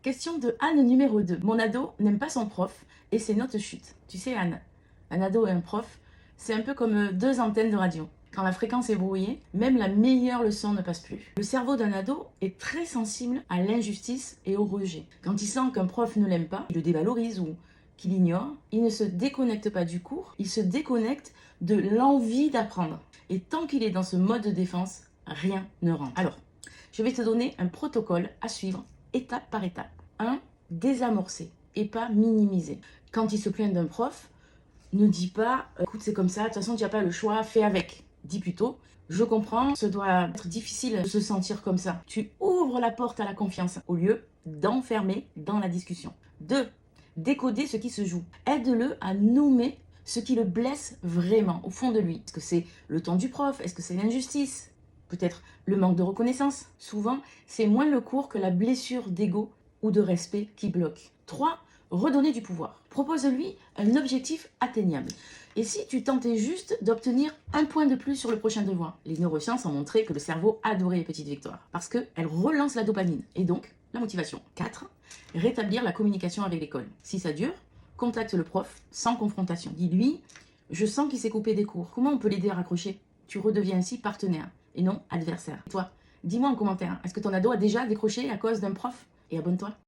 Question de Anne numéro 2. Mon ado n'aime pas son prof et ses notes chutent. Tu sais Anne, un ado et un prof, c'est un peu comme deux antennes de radio. Quand la fréquence est brouillée, même la meilleure leçon ne passe plus. Le cerveau d'un ado est très sensible à l'injustice et au rejet. Quand il sent qu'un prof ne l'aime pas, il le dévalorise ou qu'il ignore, il ne se déconnecte pas du cours, il se déconnecte de l'envie d'apprendre. Et tant qu'il est dans ce mode de défense, rien ne rentre. Alors, je vais te donner un protocole à suivre étape par étape. 1. Désamorcer et pas minimiser. Quand il se plaint d'un prof, ne dis pas « écoute, c'est comme ça, de toute façon, tu n'as pas le choix, fais avec ». Dis plutôt « je comprends, ce doit être difficile de se sentir comme ça ». Tu ouvres la porte à la confiance au lieu d'enfermer dans la discussion. 2. Décoder ce qui se joue. Aide-le à nommer ce qui le blesse vraiment au fond de lui. Est-ce que c'est le ton du prof? Est-ce que c'est l'injustice? Peut-être le manque de reconnaissance. Souvent, c'est moins le cours que la blessure d'ego ou de respect qui bloque. 3. Redonner du pouvoir. Propose-lui un objectif atteignable. Et si tu tentais juste d'obtenir un point de plus sur le prochain devoir? Les neurosciences ont montré que le cerveau adorait les petites victoires parce qu'elles relancent la dopamine et donc la motivation. 4. Rétablir la communication avec l'école. Si ça dure, contacte le prof sans confrontation. Dis-lui « je sens qu'il s'est coupé des cours. Comment on peut l'aider à raccrocher ?» Tu redeviens ainsi partenaire et non adversaire. Et toi, dis-moi en commentaire, est-ce que ton ado a déjà décroché à cause d'un prof? Et abonne-toi.